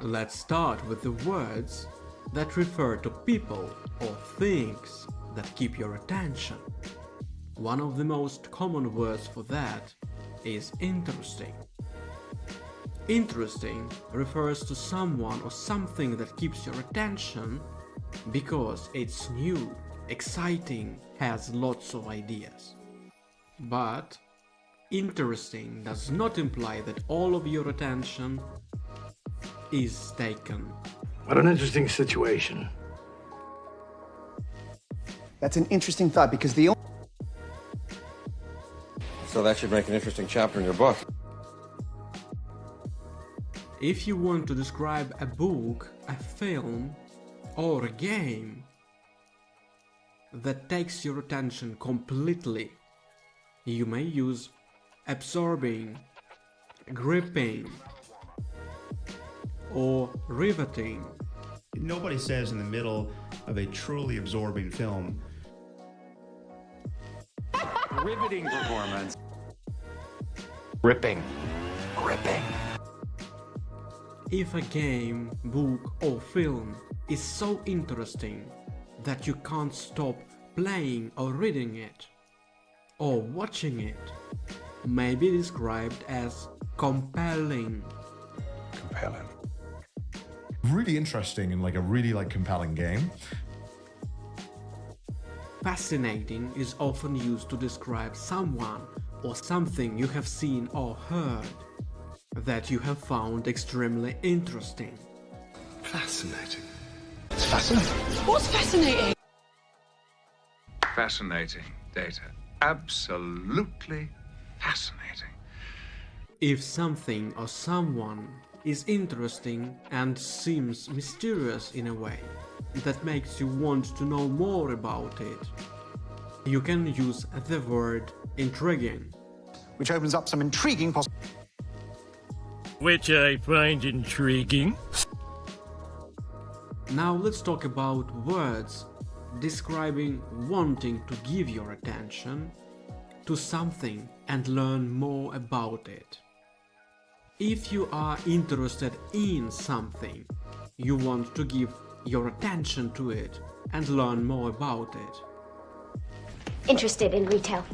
Let's start with the words that refer to people or things that keep your attention. One of the most common words for that is interesting. Interesting refers to someone or something that keeps your attention because it's new, exciting, has lots of ideas. But interesting does not imply that all of your attention is taken. What an interesting situation. That's an interesting thought because So that should make an interesting chapter in your book. If you want to describe a book, a film, or a game that takes your attention completely, you may use absorbing, gripping, or riveting. Nobody says in the middle of a truly absorbing film, riveting performance. Ripping. If a game, book, or film is so interesting that you can't stop playing or reading it, or watching it, may be described as compelling. Really interesting and a really compelling game. Fascinating is often used to describe someone or something you have seen or heard that you have found extremely interesting. Fascinating. It's fascinating. What's fascinating? Fascinating data. Absolutely fascinating. If something or someone is interesting and seems mysterious in a way that makes you want to know more about it, you can use the word intriguing. which opens up some intriguing Which I find intriguing. Now let's talk about words describing wanting to give your attention to something and learn more about it. If you are interested in something, you want to give your attention to it and learn more about it. Interested in retail.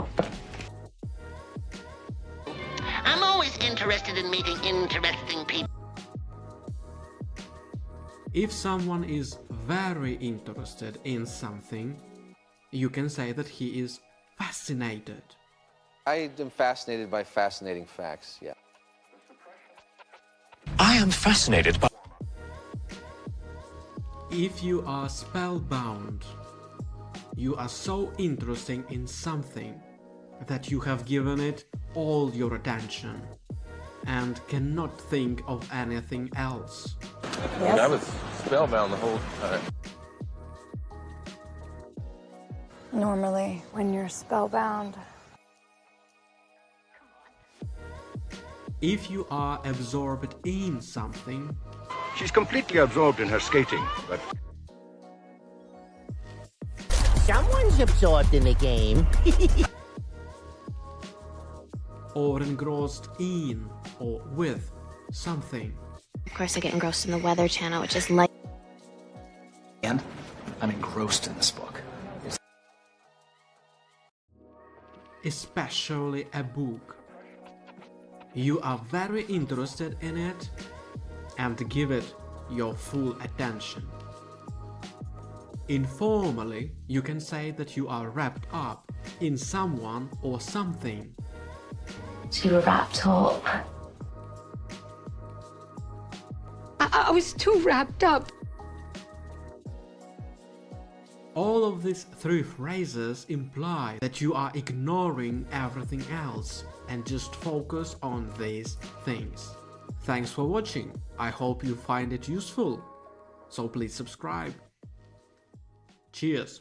I'm always interested in meeting interesting people. If someone is very interested in something, you can say that he is fascinated. I am fascinated by fascinating facts, yeah. I am fascinated by... If you are spellbound, you are so interested in something that you have given it all your attention and cannot think of anything else. I was spellbound the whole time. Normally, when you're spellbound. If you are absorbed in something, She's completely absorbed in her skating, but Someone's absorbed in the game. or engrossed in or with something. Of course, I get engrossed in the Weather Channel, which is like... And I'm engrossed in this book. Especially a book. You are very interested in it and give it your full attention. Informally, you can say that you are wrapped up in someone or something. So you were wrapped up. I was too wrapped up. All of these three phrases imply that you are ignoring everything else and just focus on these things. Thanks for watching. I hope you find it useful. So please subscribe. Cheers.